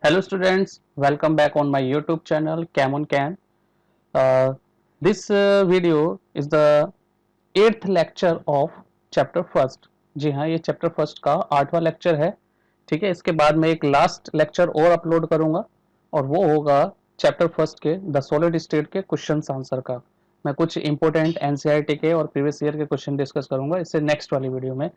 Hello students, welcome back on my YouTube channel Cam on Can. This video is the 8th lecture of chapter first. जी हाँ, ये chapter first का 8वां lecture है. ठीक है, इसके बाद मैं एक लास्ट लेक्चर और अपलोड करूंगा और वो होगा चैप्टर फर्स्ट के द सॉलिड स्टेट के क्वेश्चन आंसर का. मैं कुछ इंपॉर्टेंट एनसीईआरटी के और प्रीवियस ईयर के क्वेश्चन डिस्कस करूंगा इससे नेक्स्ट वाली वीडियो में.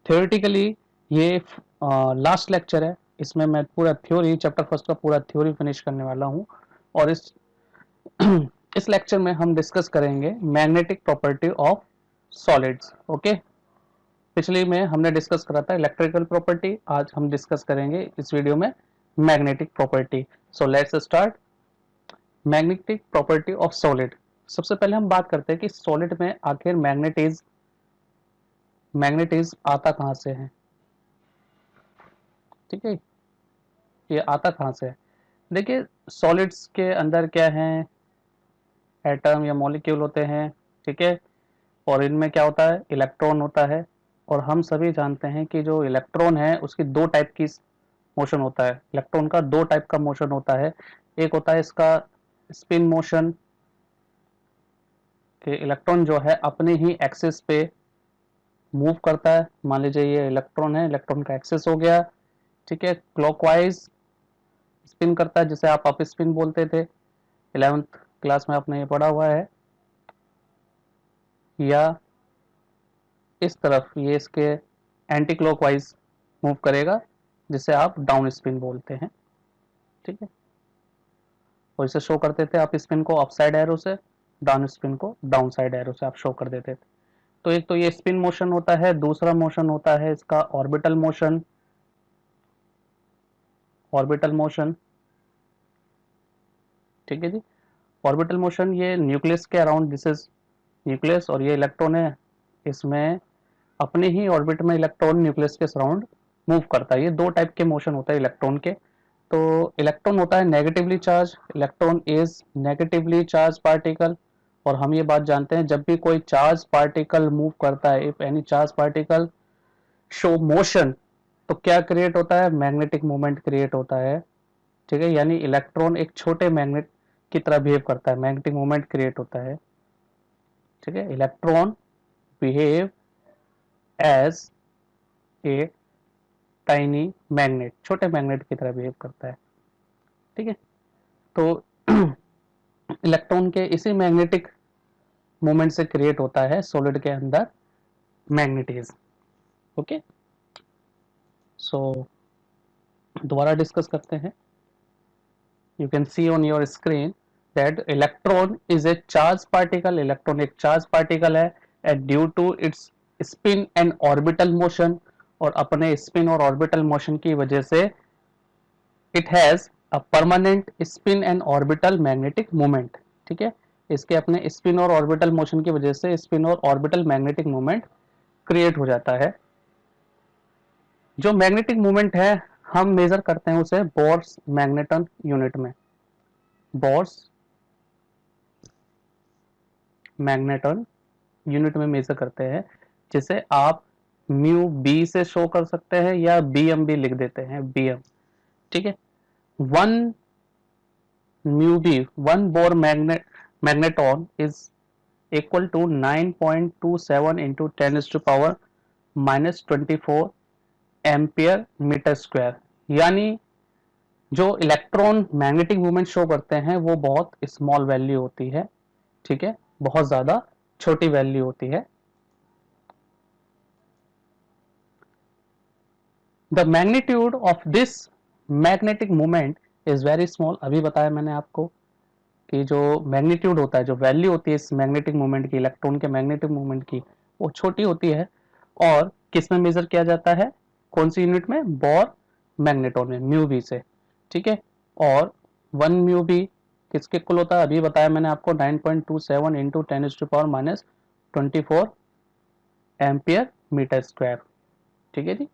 थियोरेटिकली ये लास्ट लेक्चर है. इसमें मैं पूरा थ्योरी चैप्टर फर्स्ट का पूरा थ्योरी फिनिश करने वाला हूँ और इस इस लेक्चर में हम डिस्कस करेंगे magnetic property of solids. Okay, पिछली में हमने डिस्कस करा था इलेक्ट्रिकल प्रॉपर्टी. आज हम डिस्कस करेंगे इस वीडियो में magnetic property. So let's start. Magnetic property of solid. सबसे पहले हम बात करते हैं कि सॉलिड में आखिर मैग्नेटिज आता कहाँ से है. ठीक है, ये आता कहाँ से है. देखिए, सॉलिड्स के अंदर क्या है, एटम या मॉलिक्यूल होते हैं. ठीक है, और इनमें क्या होता है, इलेक्ट्रॉन होता है. और हम सभी जानते हैं कि जो इलेक्ट्रॉन है उसकी दो टाइप की मोशन होता है. इलेक्ट्रॉन का दो टाइप का मोशन होता है. एक होता है इसका स्पिन मोशन, कि इलेक्ट्रॉन जो है अपने ही एक्सिस पे मूव करता है. मान लीजिए ये इलेक्ट्रॉन है, इलेक्ट्रॉन का एक्सिस हो गया. ठीक है, क्लॉकवाइज स्पिन करता है जिसे आप अप स्पिन बोलते थे. 11th क्लास में आपने ये पढ़ा हुआ है. या इस तरफ ये इसके एंटी क्लॉकवाइज मूव करेगा जिसे आप डाउन स्पिन बोलते हैं. ठीक है, और इसे शो करते थे अप स्पिन को अप साइड एरो से, डाउन स्पिन को डाउन साइड एरो से आप शो कर देते थे. तो एक तो ये स्पिन मोशन होता है. दूसरा मोशन होता है इसका ऑर्बिटल मोशन. ऑर्बिटल मोशन, ठीक है जी. ऑर्बिटल मोशन ये न्यूक्लियस के अराउंड, दिस इज न्यूक्लियस और ये इलेक्ट्रॉन है, इसमें अपने ही ऑर्बिट में इलेक्ट्रॉन न्यूक्लियस के सराउंड मूव करता है. ये दो टाइप के मोशन होता है इलेक्ट्रॉन के. तो इलेक्ट्रॉन होता है negatively charge. Electron is negatively charge particle. और हम ये बात जानते हैं, जब भी कोई चार्ज पार्टिकल मूव करता है, if any charge particle show motion, तो क्या क्रिएट होता है, मैग्नेटिक मोमेंट क्रिएट होता है. ठीक है, यानी इलेक्ट्रॉन एक छोटे मैग्नेट की तरह बिहेव करता है, मैग्नेटिक मोमेंट क्रिएट होता है. ठीक है, electron behave as a tiny magnet, छोटे मैग्नेट की तरह बिहेव करता है. ठीक है, तो इलेक्ट्रॉन के इसी मैग्नेटिक मोमेंट से क्रिएट होता है सॉलिड के अंदर मैग्नेटिज्म. ओके, सो दोबारा डिस्कस करते हैं. You can see on your screen that electron is a charge particle. Electron एक चार्ज पार्टिकल है and due to its spin and orbital motion, और अपने स्पिन और ऑर्बिटल मोशन की वजह से it has a permanent spin and orbital magnetic moment. ठीक है, इसके अपने स्पिन और ऑर्बिटल मोशन की वजह से स्पिन और ऑर्बिटल मैग्नेटिक मोमेंट क्रिएट हो जाता है. जो मैग्नेटिक मोमेंट है हम मेजर करते हैं उसे बोर्स मैग्नेटन यूनिट में. बोर्स मैग्नेटन यूनिट में मेजर करते हैं, जिसे आप म्यू बी से शो कर सकते हैं या बी एम भी लिख देते हैं, बी एम. ठीक है, one mu B, one Bohr magneton is equal to 9.27 into 10⁻⁻24 ampere metre square. यानी जो इलेक्ट्रॉन मैग्नेटिक मूवमेंट शो करते हैं वो बहुत स्मॉल वैल्यू होती है. ठीक है, बहुत ज्यादा छोटी वैल्यू होती है. The magnitude of this magnetic movement is very small. अभी बताया मैंने आपको कि जो मैग्नीट्यूड होता है, जो वैल्यू होती है इस मैग्नेटिक मूवमेंट की, इलेक्ट्रॉन के मैग्नेटिक मूवमेंट की, वो छोटी होती है. और किस में मेजर किया जाता है, कौन सी यूनिट में, बोर मैग्नेटॉन में, म्यू बी से. ठीक है, और वन म्यू बी किसके इक्वल होता है, अभी बताया मैंने आपको, 9.27 इंटू 10⁻⁻24 एम्पियर मीटर स्क्वायर. ठीक है जी.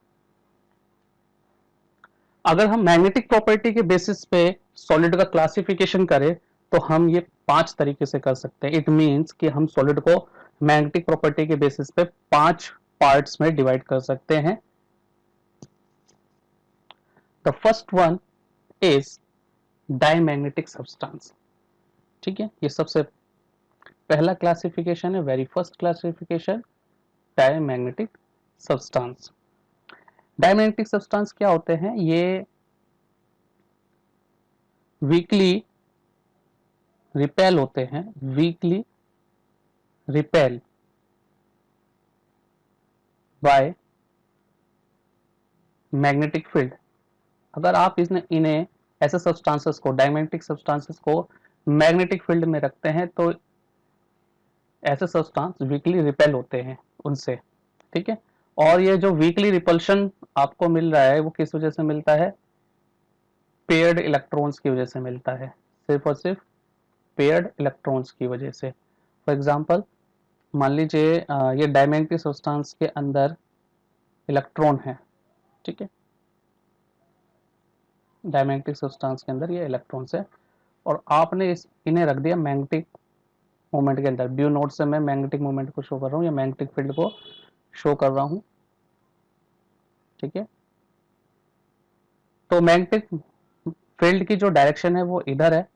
अगर हम मैग्नेटिक प्रॉपर्टी के बेसिस पे सॉलिड का क्लासिफिकेशन करें तो हम ये 5 तरीके से कर सकते हैं. इट मीन्स कि हम सॉलिड को मैग्नेटिक प्रॉपर्टी के बेसिस पे 5 पार्ट्स में डिवाइड कर सकते हैं. The first one is diamagnetic substance. ठीक है, ये सबसे पहला क्लासिफिकेशन है, very first classification, diamagnetic substance. Diamagnetic substance क्या होते हैं? ये वीकली रिपेल होते हैं, weekly repel by magnetic field. अगर आप इन्हें ऐसे सब्सटेंसेस को, डायमैग्नेटिक सब्सटेंसेस को मैग्नेटिक फील्ड में रखते हैं तो ऐसे सब्सटेंस वीकली रिपेल होते हैं उनसे। ठीक है, और ये जो वीकली रिपल्शन आपको मिल रहा है वो किस वजह से मिलता है? पेयर्ड इलेक्ट्रॉन्स की वजह से मिलता है, सिर्फ और सिर्फ पेयर्ड इलेक्ट्रॉन्स की वजह से। फॉर एग्जांपल मान लीजिए ये डायमैग्नेटिक सब्सटेंस के अंदर इलेक्ट्रॉन है। ठीक है, डायमैग्नेटिक सब्सटेंस के अंदर ये इलेक्ट्रॉन्स है और आपने इन्हें रख दिया मैग्नेटिक मोमेंट के अंदर। ड्यू नोट से मैं मैग्नेटिक मोमेंट को शो कर रहा हूँ या मैग्नेटिक फील्ड को शो कर रहा हूँ। ठीक है, तो मैग्नेटिक फील्ड की जो डायरेक्शन है वो इधर है,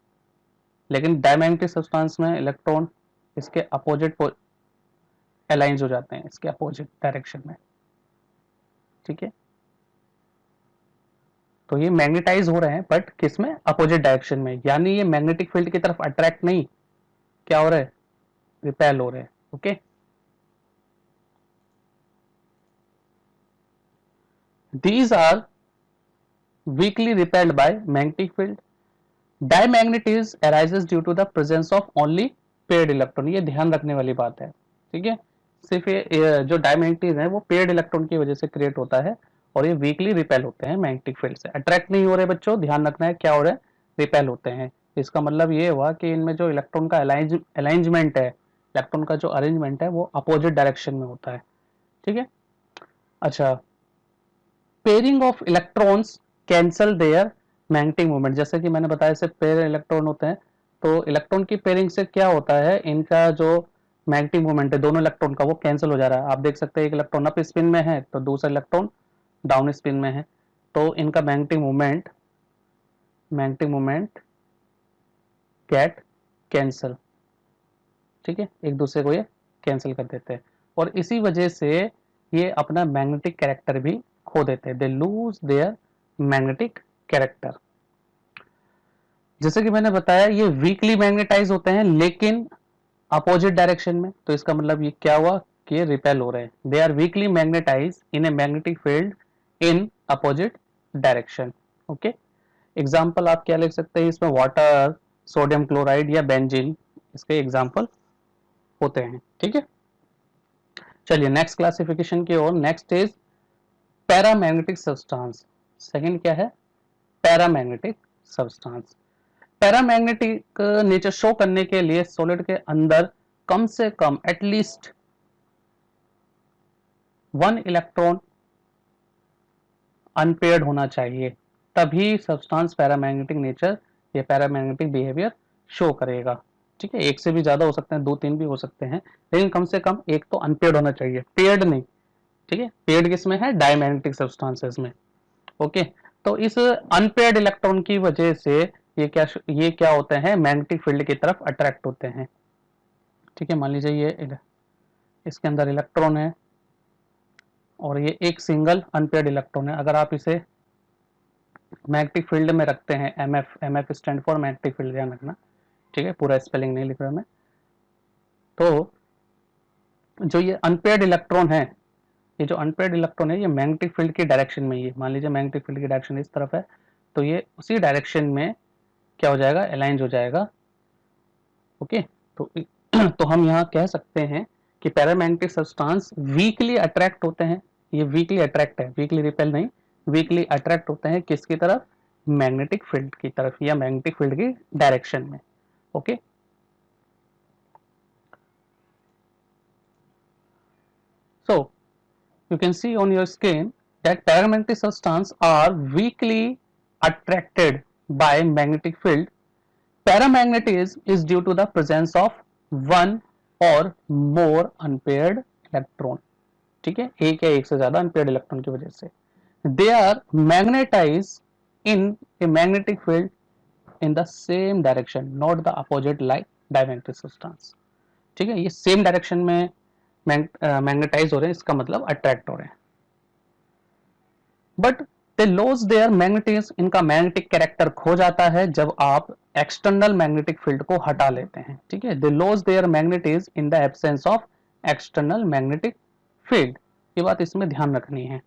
लेकिन डायमैग्नेटिक सब्सटेंस में इलेक्ट्रॉन इसके अपोजिट अलाइंस हो जाते हैं, इसके अपोजिट डायरेक्शन में। ठीक है, तो ये मैग्नेटाइज हो रहे हैं बट किस में? अपोजिट डायरेक्शन में, यानी ये मैग्नेटिक फील्ड की तरफ अट्रैक्ट नहीं, क्या हो रहा है? रिपेल हो रहे हैं। Okay, these are weakly repelled by magnetic field. Diamagnetism arises due to the presence of only paired electron। ये ध्यान रखने वाली बात है। ठीक है, सिर्फ ये जो डायमैग्नेटिज्म है वो पेयर्ड इलेक्ट्रॉन की वजह से क्रिएट होता है और ये वीकली रिपेल होते हैं मैग्नेटिक फील्ड से, अट्रैक्ट नहीं हो रहे बच्चों, ध्यान रखना है क्या हो रहा है? रिपेल होते हैं। इसका मतलब ये हुआ कि इनमें जो इलेक्ट्रॉन का अलाइंजमेंट है, इलेक्ट्रॉन का जो अरेंजमेंट है वो अपोजिट डायरेक्शन में होता है। ठीक है, अच्छा, pairing of electrons cancel their magnetic moment. जैसे कि मैंने बताया से पेयर इलेक्ट्रॉन होते हैं, तो इलेक्ट्रॉन की पेयरिंग से क्या होता है? इनका जो मैग्नेटिक मोमेंट है दोनों इलेक्ट्रॉन का वो कैंसिल हो जा रहा है। आप देख सकते हैं एक इलेक्ट्रॉन अप स्पिन में है तो दूसरा इलेक्ट्रॉन डाउन स्पिन में है, तो इनका मैग्नेटिक मोमेंट गेट कैंसल। ठीक है, एक दूसरे को ये कैंसिल कर देते हैं और इसी वजह से ये अपना मैग्नेटिक कैरेक्टर भी खो देते हैं, they lose their magnetic character. जैसे कि मैंने बताया ये वीकली मैग्नेटाइज होते हैं लेकिन अपोजिट डायरेक्शन में, तो इसका मतलब ये क्या हुआ कि रिपेल हो रहे हैं। They are weakly magnetize in a magnetic field in opposite direction. Okay, example आप क्या लिख सकते हैं इसमें? वाटर, सोडियम क्लोराइड या बेंजीन इसके एग्जाम्पल होते हैं। ठीक है, चलिए नेक्स्ट क्लासिफिकेशन की ओर। Next is paramagnetic substance. Second क्या है? Paramagnetic substance. Paramagnetic nature show करने के लिए सॉलिड के अंदर कम से कम एटलीस्ट 1 इलेक्ट्रॉन अनपेयर्ड होना चाहिए, तभी सब्सटेंस पैरामैग्नेटिक नेचर या पैरामैग्नेटिक बिहेवियर शो करेगा। ठीक है, एक से भी ज्यादा हो सकते हैं, 2-3 भी हो सकते हैं, लेकिन कम से कम एक तो अनपेयर्ड होना चाहिए, पेयर्ड नहीं। ठीक है, पेयर्ड किसमें है? डायमैग्नेटिक सब्सटेंसेस में। ओके, तो इस अनपेयर्ड इलेक्ट्रॉन की वजह से ये क्या होते हैं? मैग्नेटिक फील्ड की तरफ अट्रैक्ट होते हैं। ठीक है, मान लीजिए ये इसके अंदर इलेक्ट्रॉन है और ये एक सिंगल अनपेयर्ड इलेक्ट्रॉन है। अगर आप इसे मैग्नेटिक फील्ड में रखते हैं, MF stand for magnetic field, ध्यान रखना। ठीक है, पूरा स्पेलिंग नहीं लिख रहा मैं। तो जो ये अनपेयर्ड इलेक्ट्रॉन है, ये जो अनपेयर्ड इलेक्ट्रॉन है ये मैग्नेटिक फील्ड की डायरेक्शन में, ये मान लीजिए मैग्नेटिक फील्ड की डायरेक्शन इस तरफ है, तो ये उसी डायरेक्शन में क्या हो जाएगा? अलाइन हो जाएगा। ओके, तो तो हम यहाँ कह सकते हैं कि पैरामैग्नेटिक सब्सटेंस वीकली अट्रैक्ट होते हैं। ये वीकली अट्रैक्ट है, वीकली रिपेल नहीं, वीकली अट्रैक्ट होते हैं किसकी तरफ? मैग्नेटिक फील्ड की तरफ या मैग्नेटिक फील्ड की डायरेक्शन में। Okay, so you can see on your screen that paramagnetic substances are weakly attracted by magnetic field. Paramagnetism is due to the presence of one or more unpaired electron। ठीक है, एक या एक से ज्यादा unpaired electron की वजह से। They are magnetize in a magnetic field in the same direction, not the opposite like diamagnetic substance. ठीक है, ये सेम डायरेक्शन में मैग्नेटाइज हो रहे हैं, इसका मतलब अट्रैक्ट हो रहे हैं. But they lose their magnetism, इनका मैग्नेटिक कैरेक्टर खो जाता है जब आप एक्सटर्नल मैग्नेटिक फील्ड को हटा लेते हैं. ठीक है, they lose their magnetism in the absence of external magnetic field. ये बात इसमें ध्यान रखनी है.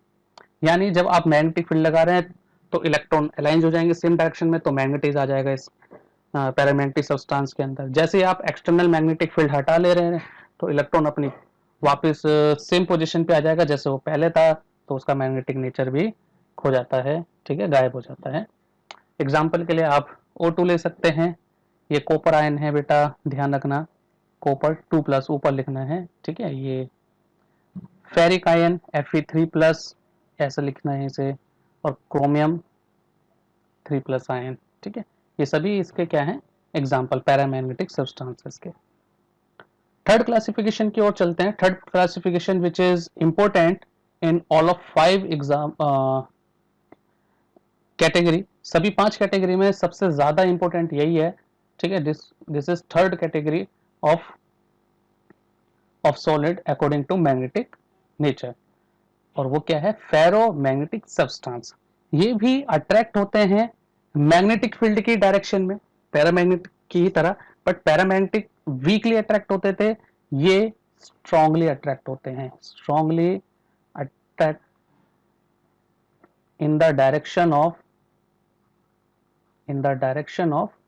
यानी जब आप मैग्नेटिक फील्ड लगा रहे हैं तो इलेक्ट्रॉन अलाइन हो जाएंगे सेम डायरेक्शन में, तो मैग्नेटिज आ जाएगा इस पैरामैग्नेटिक सब्सटेंस के अंदर. जैसे ही आप एक्सटर्नल मैग्नेटिक फील्ड हटा ले रहे हैं तो इलेक्ट्रॉन अपनी वापस सेम पोजीशन पे आ जाएगा जैसे वो पहले था, तो उसका मैग्नेटिक नेचर भी खो जाता है. ठीक है, गायब हो जाता है. एग्जाम्पल के लिए आप O2 ले सकते हैं. ये कॉपर आयन है बेटा, ध्यान रखना, कॉपर 2+ ऊपर लिखना है. ठीक है, ये फेरिक आयन Fe3+ ऐसा लिखना है इसे, और क्रोमियम 3+ आयन. ठीक है, ये सभी इसके क्या हैं, एग्जाम्पल पैरामैग्नेटिक सब्सटेंसेस के. थर्ड क्लासिफिकेशन की ओर चलते हैं. Third classification which is important in all of 5 exam category. सभी 5 कैटेगरी में सबसे ज्यादा इंपॉर्टेंट यही है. ठीक है, this is third category of solid according to magnetic nature, और वो क्या है, फेरोमैग्नेटिक सब्सटेंस. ये भी अट्रैक्ट होते हैं मैग्नेटिक फील्ड की डायरेक्शन में पैरामैग्नेटिक की तरह, बट पैरामैग्नेटिक वीकली अट्रैक्ट होते थे, ये स्ट्रांगली अट्रैक्ट होते हैं. Strongly attract in the direction of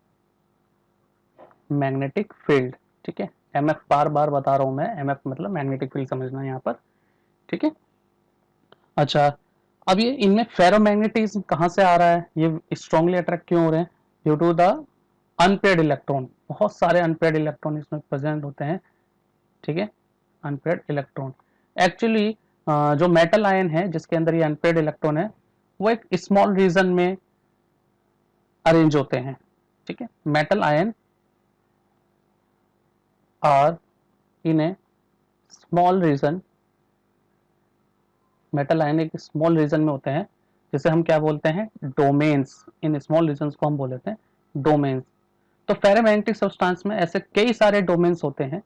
magnetic field. ठीक है, MF बार बार बता रहा हूं मैं, MF मतलब मैग्नेटिक फील्ड समझना यहाँ पर. ठीक है, अच्छा, अब ये इनमें फेरोमैग्नेटिज्म कहां से आ रहा है, ये स्ट्रांगली अट्रैक्ट क्यों हो रहे हैं, due to the unpaired electron. बहुत सारे अनपेयर्ड इलेक्ट्रॉन इसमें प्रेजेंट होते हैं. ठीक है, अनपेयर्ड इलेक्ट्रॉन. एक्चुअली जो मेटल आयन है जिसके अंदर ये अनपेयर्ड इलेक्ट्रॉन है, वो एक स्मॉल रीजन में अरेंज होते हैं. ठीक है, metal ion are in a small region, metal ion एक स्मॉल रीजन में होते हैं, जिसे हम क्या बोलते हैं, डोमेन्स. इन स्मॉल रीजन्स को हम बोल देते हैं डोमेन्स. तो फेरोमैग्नेटिक सब्सटेंस में ऐसे कई सारे डोमेन्स होते हैं.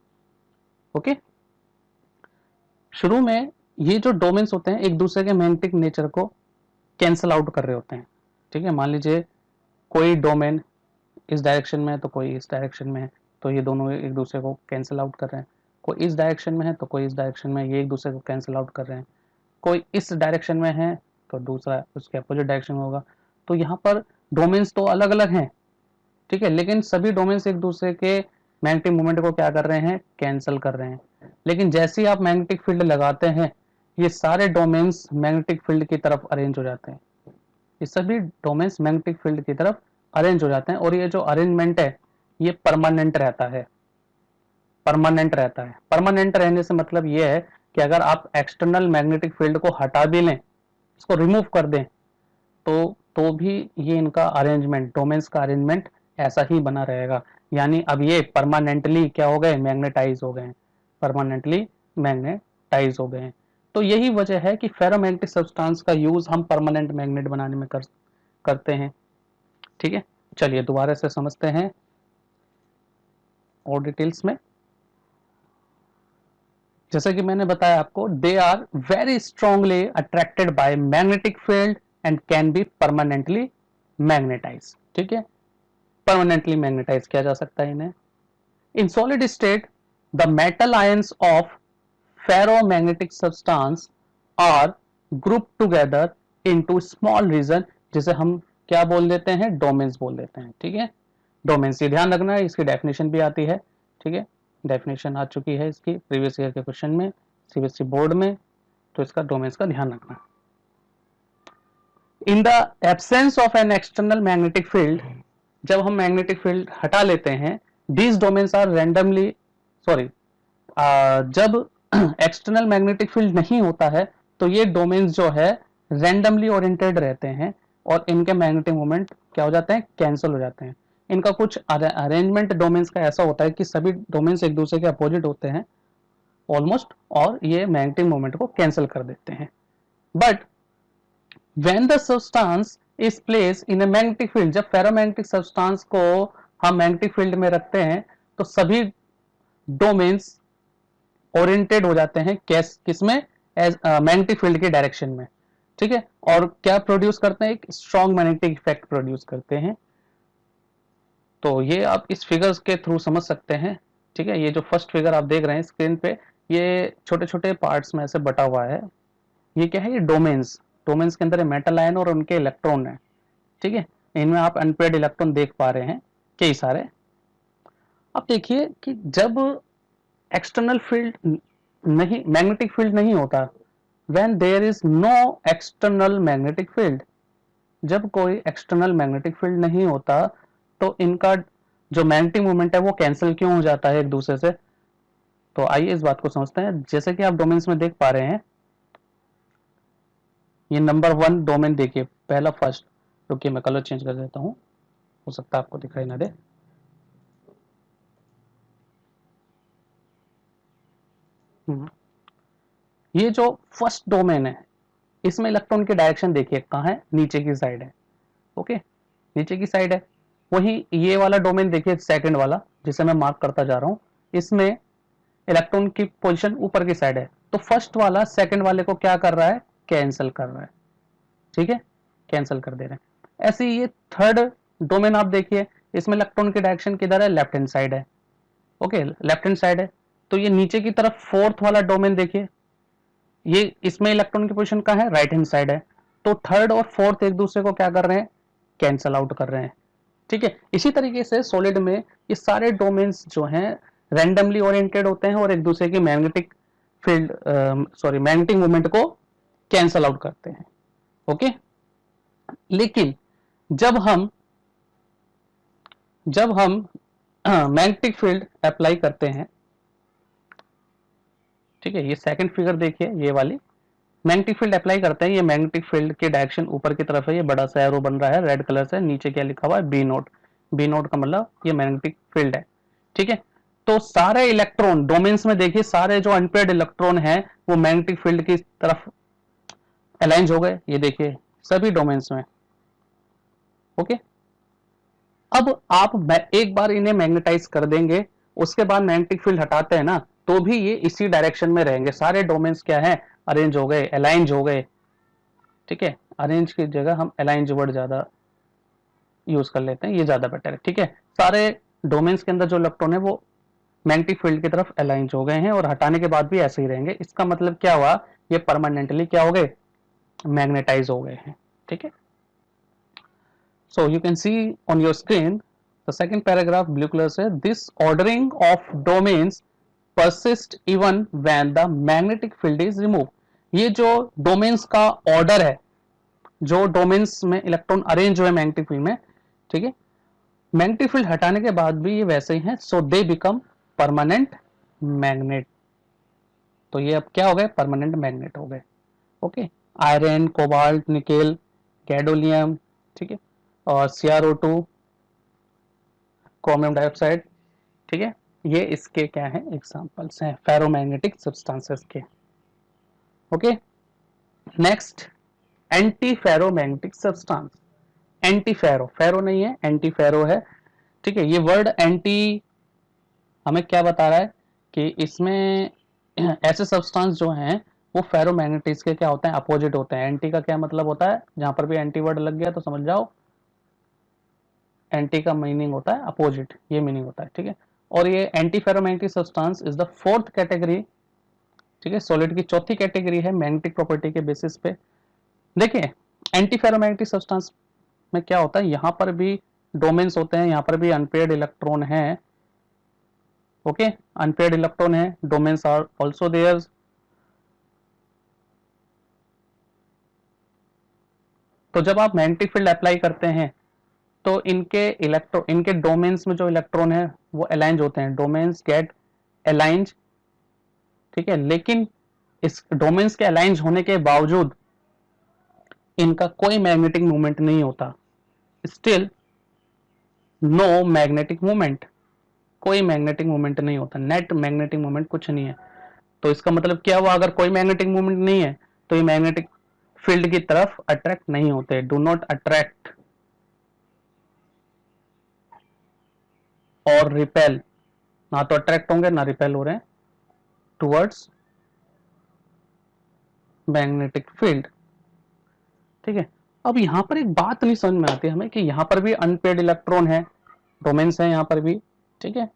ओके, शुरू में ये जो डोमेन्स होते हैं एक दूसरे के मैग्नेटिक नेचर को कैंसल आउट कर रहे होते हैं. ठीक है, मान लीजिए कोई डोमेन इस डायरेक्शन में है तो कोई इस डायरेक्शन में है, तो ये दोनों एक दूसरे को कैंसल आउट कर रहे हैं. कोई इस डायरेक्शन में है तो कोई इस डायरेक्शन में, ये एक दूसरे को कैंसल आउट कर रहे हैं. कोई इस डायरेक्शन में है तो दूसरा उसके अपोजिट डायरेक्शन में होगा. तो यहाँ पर डोमेन्स तो अलग अलग हैं. ठीक है, लेकिन सभी डोमेन्स एक दूसरे के मैग्नेटिक मोमेंट को क्या कर रहे हैं, कैंसल कर रहे हैं. लेकिन जैसे ही आप मैग्नेटिक फील्ड लगाते हैं, ये सारे डोमेन्स मैग्नेटिक फील्ड की तरफ अरेंज हो जाते हैं. ये सभी डोमेन्स मैग्नेटिक फील्ड की तरफ अरेंज हो जाते हैं, और ये जो अरेंजमेंट है ये परमानेंट रहता है. परमानेंट रहता है. परमानेंट रहने से मतलब ये है कि अगर आप एक्सटर्नल मैग्नेटिक फील्ड को हटा भी लें, इसको रिमूव कर दें, तो भी ये इनका अरेंजमेंट, डोमेन्स का अरेंजमेंट ऐसा ही बना रहेगा. यानी अब ये परमानेंटली क्या हो गए, मैग्नेटाइज हो गए. परमानेंटली मैग्नेटाइज हो गए. तो यही वजह है कि फेरोमैग्नेटिक सब्सटेंस का यूज हम परमानेंट मैग्नेट बनाने में करते हैं. ठीक है, चलिए दोबारा से समझते हैं और डिटेल्स में. जैसे कि मैंने बताया आपको, they are very strongly attracted by magnetic field and can be permanently magnetize. ठीक है, परमानेंटली मैग्नेटाइज किया जा सकता है इन्हें. In solid state the metal ions of ferromagnetic substance are group together into small region, जिसे हम क्या बोल देते हैं, डोमेन्स बोल देते हैं. ठीक है, डोमेन्स, ये ध्यान रखना है, इसकी डेफिनेशन भी आती है. ठीक है, डेफिनेशन आ चुकी है इसकी प्रीवियस ईयर के क्वेश्चन में, सीबीएसई बोर्ड में, तो इसका डोमेन्स का ध्यान रखना. In the absence of an external magnetic field, जब हम मैग्नेटिक फील्ड हटा लेते हैं, these domains are randomly, sorry, जब एक्सटर्नल मैग्नेटिक फील्ड नहीं होता है तो ये डोमेन्स जो है रैंडमली ओरिएंटेड रहते हैं, और इनके मैग्नेटिक मोमेंट क्या हो जाते हैं, कैंसिल हो जाते हैं. इनका कुछ अरेंजमेंट डोमेन्स का ऐसा होता है कि सभी डोमेन्स एक दूसरे के अपोजिट होते हैं ऑलमोस्ट, और ये मैग्नेटिक मोमेंट को कैंसिल कर देते हैं. But when the substance is place in a magnetic field, जब फेरोमैग्नेटिक सब्सटेंस को हम मैग्नेटिक फील्ड में रखते हैं तो सभी डोमेन्स ओरिएंटेड हो जाते हैं किसमें, एज मैग्नेटिक फील्ड के डायरेक्शन में, ठीक है। और क्या प्रोड्यूस करते हैं, एक स्ट्रॉन्ग मैग्नेटिक इफेक्ट प्रोड्यूस करते हैं। तो ये आप इस फिगर्स के थ्रू समझ सकते हैं, ठीक है। ये जो फर्स्ट फिगर आप देख रहे हैं स्क्रीन पे, ये छोटे छोटे पार्ट्स में ऐसे बटा हुआ है। ये क्या है, ये डोमेन्स, डोमेन्स के अंदर मेटल आयन और उनके इलेक्ट्रॉन है, ठीक है। इनमें आप अनपेयर्ड इलेक्ट्रॉन देख पा रहे हैं कई सारे। अब देखिए कि जब एक्सटर्नल फील्ड नहीं, मैग्नेटिक फील्ड नहीं होता, when there is no external magnetic field, जब कोई एक्सटर्नल मैग्नेटिक फील्ड नहीं होता तो इनका जो मैग्नेटिक मोमेंट है वो कैंसिल क्यों हो जाता है एक दूसरे से। तो आइए इस बात को समझते हैं। जैसे कि आप डोमेन्स में देख पा रहे हैं, ये नंबर 1 डोमेन देखिए, पहला फर्स्ट, रुकिए मैं कलर चेंज कर देता हूं, हो सकता है आपको दिखाई ना दे। ये जो फर्स्ट डोमेन है इसमें इलेक्ट्रॉन की डायरेक्शन देखिए कहाँ है, नीचे की साइड है, ओके, नीचे की साइड है। वही ये वाला डोमेन देखिए सेकंड वाला जिसे मैं मार्क करता जा रहा हूं, इसमें इलेक्ट्रॉन की पोजीशन ऊपर की साइड है। तो फर्स्ट वाला सेकंड वाले को क्या कर रहा है, कैंसिल कर रहा है, ठीक है, कैंसिल कर दे रहे हैं। ऐसे ही ये थर्ड डोमेन आप देखिए, इसमें इलेक्ट्रॉन की डायरेक्शन किधर है, लेफ्ट हैंड साइड है, ओके, लेफ्ट हैंड साइड है। तो ये नीचे की तरफ फोर्थ वाला डोमेन देखिए, ये इसमें इलेक्ट्रॉन की पोजीशन कहाँ है, राइट हैंड साइड है। तो थर्ड और फोर्थ एक दूसरे को क्या कर रहे हैं, कैंसल आउट कर रहे हैं, ठीक है। इसी तरीके से सॉलिड में ये सारे डोमेन्स जो हैं रैंडमली ओरिएंटेड होते हैं और एक दूसरे की magnetic field sorry magnetic movement को कैंसल आउट करते हैं, ओके। लेकिन जब हम मैग्नेटिक फील्ड अप्लाई करते हैं, ठीक है, ये सेकंड फिगर देखिए, ये वाली मैग्नेटिक फील्ड अप्लाई करते हैं, ये मैग्नेटिक फील्ड की डायरेक्शन ऊपर की तरफ है, ये बड़ा सा एरो बन रहा है रेड कलर से, नीचे क्या लिखा हुआ है, बी नोट, बी नोट का मतलब ये मैग्नेटिक फील्ड है, ठीक है। तो सारे इलेक्ट्रॉन डोमेन्स में देखिए, सारे जो अनपेयर्ड इलेक्ट्रॉन हैं वो मैग्नेटिक फील्ड की तरफ अलाइन हो गए, ये देखिए सभी डोमेन्स में, ओके। अब आप एक बार इन्हें मैग्नेटाइज कर देंगे, उसके बाद मैग्नेटिक फील्ड हटाते हैं ना, तो भी ये इसी डायरेक्शन में रहेंगे, सारे डोमेन्स क्या है, अरेंज हो गए, अलाइंज हो गए, ठीक है। अरेंज की जगह हम अलाइंज वर्ड ज्यादा यूज कर लेते हैं, ये ज्यादा बेटर है, ठीक है। सारे डोमेन्स के अंदर जो इलेक्ट्रॉन है वो मैग्नेटिक फील्ड की तरफ अलाइंज हो गए हैं और हटाने के बाद भी ऐसे ही रहेंगे। इसका मतलब क्या हुआ, ये परमानेंटली क्या हो गए, मैग्नेटाइज हो गए हैं, ठीक है। So you can see on your screen the second paragraph blue colour से, this ordering of domains persist even when the magnetic field is removed। ये जो डोमेन्स का ऑर्डर है, जो डोमेन्स में इलेक्ट्रॉन अरेंज हुए मैग्नेटिक फील्ड में, ठीक है, मैग्नेटिक फील्ड हटाने के बाद भी ये वैसे ही हैं, सो दे बिकम परमानेंट मैग्नेट। तो ये अब क्या हो गए, परमानेंट मैग्नेट हो गए, okay. Iron, cobalt, nickel, gadolinium, ठीक है, और CrO2, क्रोमियम डाइऑक्साइड, ठीक है, ये इसके क्या हैं, एग्जांपल्स हैं फेरोमैग्नेटिक सब्सटेंसेस के, okay. Next, anti ferromagnetic substance. Anti ferro, ferro नहीं है, एंटी फेरो है, ठीक है। ये वर्ड एंटी हमें क्या बता रहा है कि इसमें ऐसे सब्सटेंस जो हैं वो फेरोमैग्नेटिक्स के क्या होते हैं, अपोजिट होते हैं। एंटी का क्या मतलब होता है, जहां पर भी एंटी वर्ड लग गया तो समझ जाओ एंटी का मीनिंग होता है अपोजिट, ये मीनिंग होता है, ठीक है। और ये anti ferromagnetic substance is the fourth category, ठीक है, सॉलिड की चौथी कैटेगरी है मैग्नेटिक प्रॉपर्टी के बेसिस पे। देखिए एंटी फेरोमैग्नेटिक सब्सटेंस में क्या होता है, यहां पर भी डोमेन्स होते हैं, यहां पर भी अनपेयर्ड इलेक्ट्रॉन है, ओके, अनपेयर्ड इलेक्ट्रॉन है, डोमेन्स आर आल्सो देयर। तो जब आप मैग्नेटिक फील्ड अप्लाई करते हैं तो इनके डोमेन्स में जो इलेक्ट्रॉन है वो अलाइंज होते हैं, डोमेन्स गेट अलाइंज, ठीक है। लेकिन इस डोमेन्स के अलाइंज होने के बावजूद इनका कोई मैग्नेटिक मूवमेंट नहीं होता, स्टिल नो मैग्नेटिक मूवमेंट, कोई मैग्नेटिक मूवमेंट नहीं होता, नेट मैग्नेटिक मूवमेंट कुछ नहीं है। तो इसका मतलब क्या हुआ, अगर कोई मैग्नेटिक मूवमेंट नहीं है तो ये मैग्नेटिक फील्ड की तरफ अट्रैक्ट नहीं होते, डू नॉट अट्रैक्ट और रिपेल, ना तो अट्रैक्ट होंगे ना रिपेल हो रहे हैं टुवर्ड्स मैग्नेटिक फील्ड। ठीक है, अब यहां पर एक बात नहीं समझ में आती हमें कि यहां पर भी अनपेड इलेक्ट्रॉन है, डोमेन्स है यहां पर भी। ठीक है,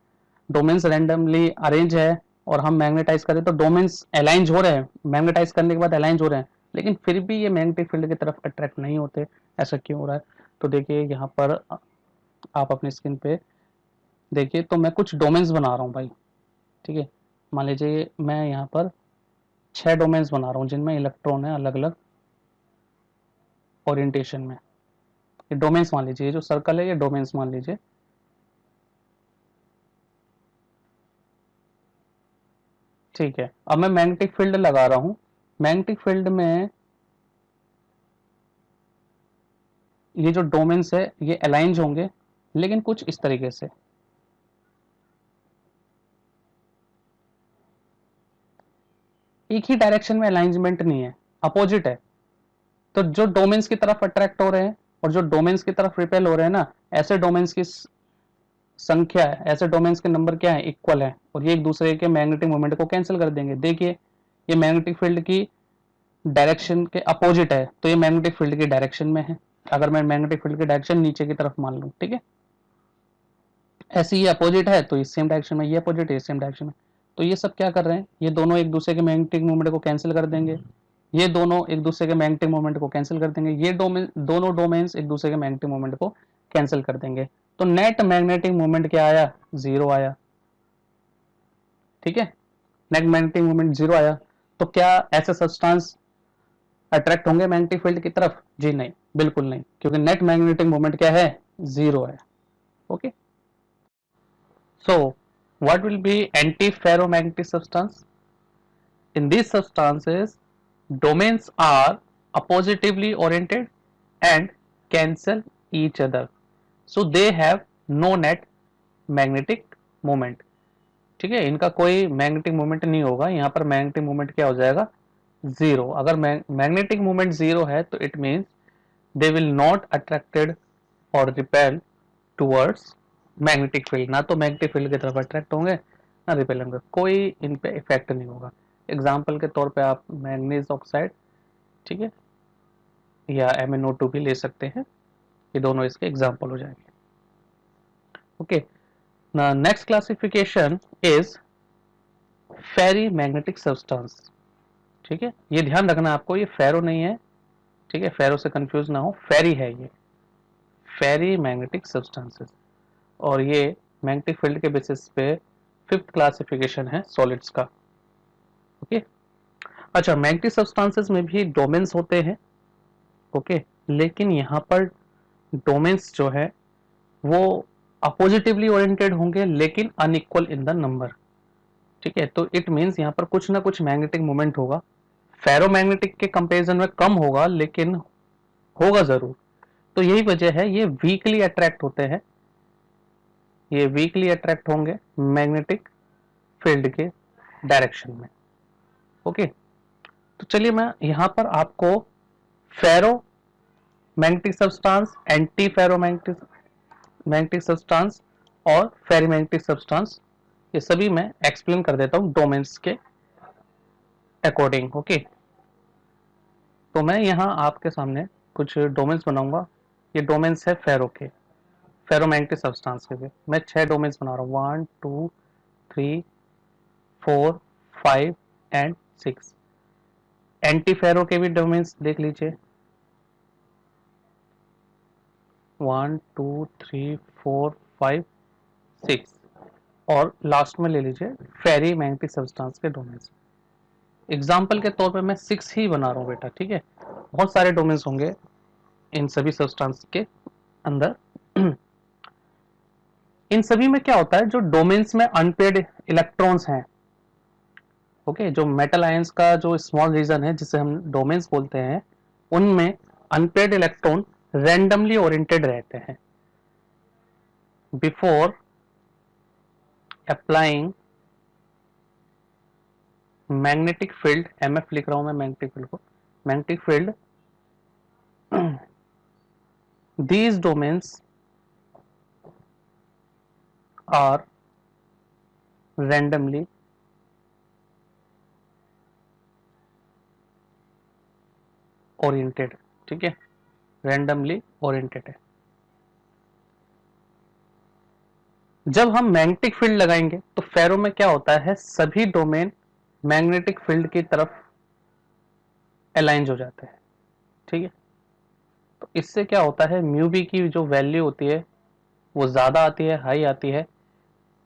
डोमेन्स रैंडमली अरेंज है और हम मैग्नेटाइज करें तो डोमेन्स अलाइंज हो रहे हैं, मैग्नेटाइज करने के बाद अलाइंज हो रहे हैं, लेकिन फिर भी ये मैग्नेटिक फील्ड की तरफ अट्रैक्ट नहीं होते। ऐसा क्यों हो रहा है? तो देखिए यहाँ पर आप अपनी स्क्रीन पे देखिए, तो मैं कुछ डोमेन्स बना रहा हूँ भाई। ठीक है, मान लीजिए मैं यहाँ पर 6 डोमेन्स बना रहा हूँ जिनमें इलेक्ट्रॉन है अलग अलग ओरिएंटेशन में। ये डोमेन्स मान लीजिए, ये जो सर्कल है ये डोमेन्स मान लीजिए। ठीक है, अब मैं मैग्नेटिक फील्ड लगा रहा हूं, मैग्नेटिक फील्ड में ये जो डोमेन्स है ये अलाइंज होंगे, लेकिन कुछ इस तरीके से। एक ही डायरेक्शन में अलाइंजमेंट नहीं है, अपोजिट है। तो जो डोमेन्स की तरफ अट्रैक्ट हो रहे हैं और जो डोमेन्स की तरफ रिपेल हो रहे हैं ना, ऐसे डोमेन्स की संख्या है, ऐसे डोमेन्स के नंबर क्या है, इक्वल है, और ये एक दूसरे के मैग्नेटिक मोमेंट को कैंसिल कर देंगे। देखिए ये मैग्नेटिक फील्ड की डायरेक्शन के अपोजिट है, तो ये मैग्नेटिक फील्ड की डायरेक्शन में है। अगर मैं मैग्नेटिक फील्ड की डायरेक्शन नीचे की तरफ मान लूं, ठीक है, ऐसे ये अपोजिट है तो ये सेम डायरेक्शन में, ये अपोजिट है सेम डायरेक्शन में। तो ये सब क्या कर रहे हैं, ये दोनों एक दूसरे के मैग्नेटिक मोमेंट को कैंसिल कर देंगे, ये दोनों एक दूसरे के मैग्नेटिक मोमेंट को कैंसिल कर देंगे, ये दोनों डोमेन्स एक दूसरे के मैग्नेटिक मोमेंट को कैंसिल कर देंगे। तो नेट मैग्नेटिक मोमेंट क्या आया, 0 आया। ठीक है, नेट मैग्नेटिक मोमेंट 0 आया। तो क्या ऐसे सब्सटेंस अट्रैक्ट होंगे मैग्नेटिक फील्ड की तरफ? जी नहीं, बिल्कुल नहीं, क्योंकि नेट मैग्नेटिक मोमेंट क्या है, 0 है। Okay, so what will be anti-ferromagnetic substance? In these substances, domains are oppositively oriented and cancel each other. So they have no net magnetic moment. ठीक है, इनका कोई मैग्नेटिक मोमेंट नहीं होगा, यहाँ पर मैग्नेटिक मोमेंट क्या हो जाएगा, 0। अगर मैग्नेटिक मोमेंट 0 है तो it means they will not attracted और रिपेल टूवर्ड्स मैग्नेटिक फील्ड, ना तो मैग्नेटिक फील्ड की तरफ अट्रैक्ट होंगे ना रिपेल होंगे, कोई इन पे इफेक्ट नहीं होगा। एग्जाम्पल के तौर पे आप मैग्नीज ऑक्साइड, ठीक है, या MnO2 भी ले सकते हैं, ये दोनों इसके एग्जाम्पल हो जाएंगे। Okay, next classification is ferrimagnetic substance. ठीक है, ये ध्यान रखना आपको, ये फेरो नहीं है, ठीक है, फेरो से कंफ्यूज ना हो, फेरी है ये, फेरी मैग्नेटिक सब्सटेंसेस। और ये मैग्नेटिक फील्ड के बेसिस पे 5th क्लासिफिकेशन है सॉलिड्स का। ओके, अच्छा, मैग्नेटिक सब्सटेंसेस में भी डोमेन्स होते हैं। ओके, लेकिन यहाँ पर डोमेन्स जो है वो अपोजिटिवली ओरिएंटेड होंगे लेकिन अनइक्वल इन द नंबर। ठीक है, तो इट मीन्स यहाँ पर कुछ ना कुछ मैग्नेटिक मोमेंट होगा, फेरोमैग्नेटिक के कंपैरिजन में कम होगा लेकिन होगा जरूर। तो यही वजह है ये वीकली अट्रैक्ट होते हैं, ये वीकली अट्रैक्ट होंगे मैग्नेटिक फील्ड के डायरेक्शन में। ओके, तो चलिए मैं यहां पर आपको ferro magnetic substance, anti ferromagnetic magnetic substance और फेरीमैग्नेटिक सब्सटेंस, ये सभी मैं एक्सप्लेन कर देता हूं डोमेन्स के अकॉर्डिंग। ओके, तो मैं यहां आपके सामने कुछ डोमेन्स बनाऊंगा, ये डोमेन्स है फेरो के, फेरोमैग्नेटिक सब्सटेंस के भी मैं 6 डोमेन्स बना रहा हूँ, 1 2 3 4 5 एंड 6। एंटी फेरो के भी डोमेन्स देख लीजिए, 1 2 3 4 5 6, और लास्ट में ले लीजिए फेरी मैग्नेटिक सब्सटेंस के डोमेन्स। एग्जाम्पल के तौर पे मैं 6 ही बना रहा हूँ बेटा, ठीक है, बहुत सारे डोमेन्स होंगे इन सभी सब्सटेंस के अंदर। इन सभी में क्या होता है, जो डोमेन्स में अनपेड इलेक्ट्रॉन्स हैं, ओके, जो मेटल आयंस का जो स्मॉल रीजन है जिसे हम डोमेन्स बोलते हैं, उनमें अनपेड इलेक्ट्रॉन रैंडमली ओरिएंटेड रहते हैं। Before applying magnetic field, MF लिख रहा हूं मैं मैग्नेटिक फील्ड को, magnetic field these domains are randomly oriented, ठीक है, रैंडमली ओरिएंटेड है। जब हम मैग्नेटिक फील्ड लगाएंगे तो फेरो में क्या होता है, सभी डोमेन मैग्नेटिक फील्ड की तरफ अलाइन हो जाते हैं, ठीक है। तो इससे क्या होता है, म्यू बी की जो वैल्यू होती है वो ज़्यादा आती है, हाई आती है।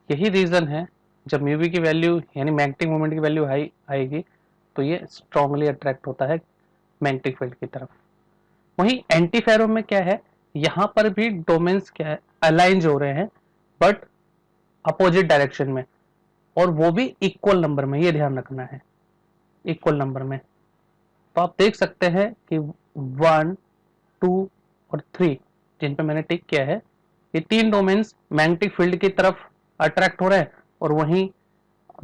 यही रीज़न है, जब म्यू बी की वैल्यू यानी मैग्नेटिक मोमेंट की वैल्यू हाई आएगी तो ये स्ट्रांगली अट्रैक्ट होता है मैग्नेटिक फील्ड की तरफ। वहीं एंटी फेरो में क्या है, यहाँ पर भी डोमेन्स क्या है, अलाइन हो रहे हैं बट अपोजिट डायरेक्शन में, और वो भी इक्वल नंबर में, ये ध्यान रखना है, इक्वल नंबर में। तो आप देख सकते हैं कि 1, 2 और 3 जिन पे मैंने टिक किया है, ये तीन डोमेन्स मैग्नेटिक फील्ड की तरफ अट्रैक्ट हो रहे हैं, और वहीं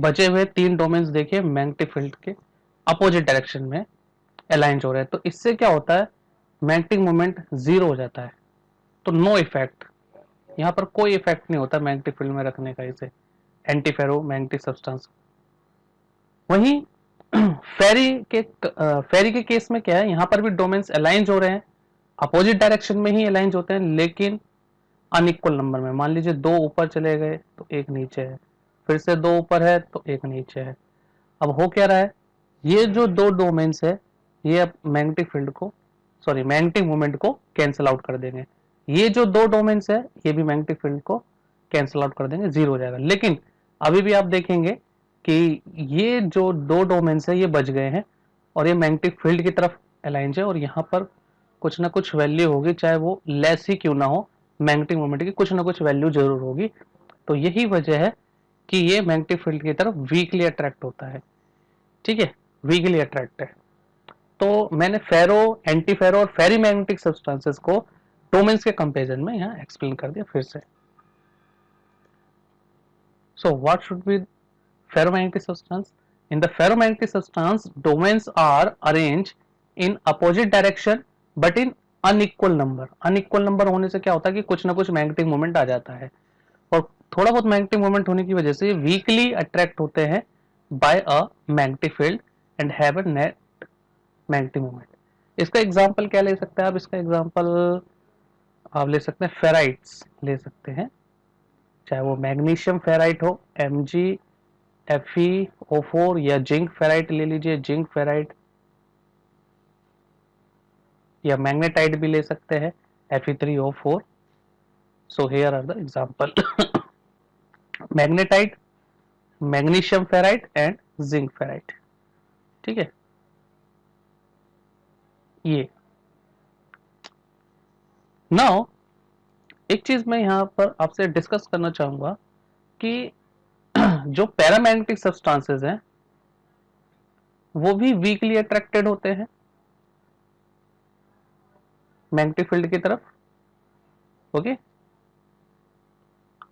बचे हुए तीन डोमेन्स देखिए मैग्नेटिक फील्ड के अपोजिट डायरेक्शन में अलाइन हो रहे हैं। तो इससे क्या होता है, मैग्नेटिक मोमेंट जीरो हो जाता है। तो नो इफेक्ट, यहाँ पर कोई इफेक्ट नहीं होता मैग्नेटिक फील्ड में रखने का इसे, एंटी फेरो मैग्नेटिक सब्सटेंस। वहीं फेरी के केस में क्या है, यहाँ पर भी डोमेन्स अलाइन हो रहे हैं, अपोजिट डायरेक्शन में ही अलाइन होते हैं, लेकिन अनइक्वल नंबर में। मान लीजिए दो ऊपर चले गए तो एक नीचे है, फिर से दो ऊपर है तो एक नीचे है। अब हो क्या रहा है, ये जो दो डोमेन्स है ये अब मैग्नेटिक फील्ड को, सॉरी मैग्नेटिक मोमेंट को कैंसिल आउट कर देंगे। ये जो दो डोमेन्स है ये भी मैग्नेटिक फील्ड को कैंसिल आउट कर देंगे, जीरो हो जाएगा। लेकिन अभी भी आप देखेंगे कि ये जो दो डोमेन्स है ये बच गए हैं और ये मैग्नेटिक फील्ड की तरफ अलाइन है, और यहाँ पर कुछ ना कुछ वैल्यू होगी, चाहे वो लेस ही क्यों ना हो, मैग्नेटिक मोमेंट की कुछ ना कुछ वैल्यू जरूर होगी। तो यही वजह है कि ये मैग्नेटिक फील्ड की तरफ वीकली अट्रैक्ट होता है, ठीक है, वीकली अट्रैक्ट है। तो मैंने फेरो, एंटी फेरो और फेरी मैग्नेटिक सब्सटेंसेस को डोमेन्स के कंपैरिजन में यहाँ एक्सप्लेन कर दिया फिर से। So what should be ferromagnetic substance? In the ferromagnetic substance, domains are arranged in opposite direction but in unequal number. unequal number होने से क्या होता है कि कुछ ना कुछ मैग्नेटिक मोमेंट आ जाता है, और थोड़ा बहुत मैग्नेटिक मोमेंट होने की वजह से वीकली अट्रैक्ट होते हैं by a magnetic field and have a net magnetic moment. इसका एग्जांपल क्या ले सकते हैं आप, इसका एग्जांपल आप ले सकते हैं फेराइट्स ले सकते हैं, चाहे वो मैग्नीशियम फेराइट हो Mg FeO4, या जिंक फेराइट ले लीजिए, जिंक फेराइट, या मैग्नेटाइट भी ले सकते हैं Fe3O4। So here are the example, magnetite, magnesium ferrite and zinc ferrite, ठीक है। ये नाउ एक चीज मैं यहां पर आपसे डिस्कस करना चाहूंगा कि जो पैरामैग्नेटिक सब्सटेंसेस हैं वो भी वीकली अट्रैक्टेड होते हैं मैग्नेटिक फील्ड की तरफ, ओके।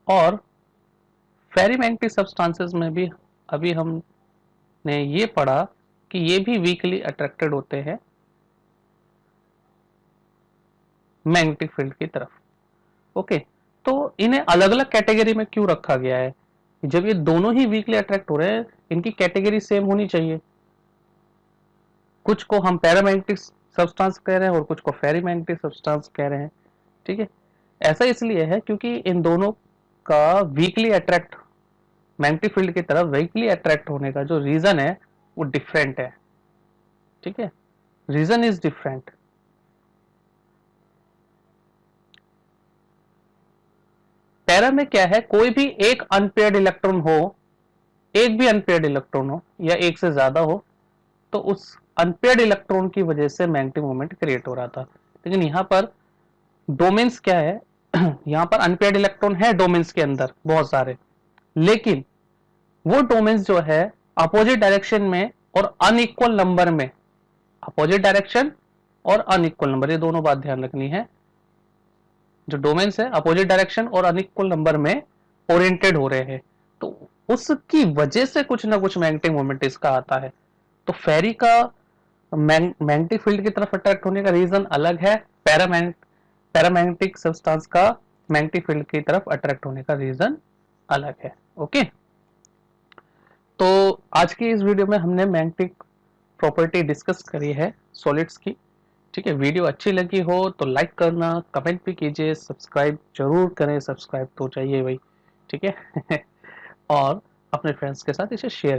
और फेरीमैग्नेटिक सब्सटेंसेस में भी अभी हमने ये पढ़ा कि ये भी वीकली अट्रैक्टेड होते हैं मैग्नेटिक फील्ड की तरफ, ओके। तो इन्हें अलग अलग कैटेगरी में क्यों रखा गया है, जब ये दोनों ही वीकली अट्रैक्ट हो रहे हैं, इनकी कैटेगरी सेम होनी चाहिए। कुछ को हम पैरामैग्नेटिक सब्सटेंस कह रहे हैं और कुछ को फेरीमैग्नेटिक सब्सटेंस कह रहे हैं, ठीक है। ऐसा इसलिए है क्योंकि इन दोनों का वीकली अट्रैक्ट, मैग्नेटिक फील्ड की तरफ वीकली अट्रैक्ट होने का जो रीजन है वो डिफरेंट है, ठीक है, रीजन इज डिफरेंट। पैरा में क्या है, कोई भी एक अनपेयर्ड इलेक्ट्रॉन हो, एक भी अनपेयर्ड इलेक्ट्रॉन हो या एक से ज्यादा हो, तो उस अनपेयर्ड इलेक्ट्रॉन की वजह से मैग्नेटिक मोमेंट क्रिएट हो रहा था। लेकिन यहाँ पर डोमेन्स क्या है, यहाँ पर अनपेयर्ड इलेक्ट्रॉन है डोमेन्स के अंदर बहुत सारे, लेकिन वो डोमेन्स जो है अपोजिट डायरेक्शन में और अनइक्वल नंबर में, अपोजिट डायरेक्शन और अनइक्वल नंबर, ये दोनों बात ध्यान रखनी है। जो डोमेन्स है अपोजिट डायरेक्शन और अनइक्वल नंबर में ओरिएंटेड हो रहे हैं, तो उसकी वजह से कुछ ना कुछ मैग्नेटिक मोमेंट इसका आता है। तो फेरी का मैग्नेटिक फील्ड की तरफ अट्रैक्ट होने का रीजन अलग है, पैरामैग्नेटिक सब्सटेंस का मैग्नेटिक फील्ड की तरफ अट्रैक्ट होने का रीजन अलग है। ओके, तो आज की इस वीडियो में हमने मैग्नेटिक प्रॉपर्टी डिस्कस करी है सॉलिड्स की। ठीक है, वीडियो अच्छी लगी हो तो लाइक करना, कमेंट भी कीजिए, सब्सक्राइब जरूर करें, सब्सक्राइब तो चाहिए भाई। ठीक है और अपने फ्रेंड्स के साथ इसे शेयर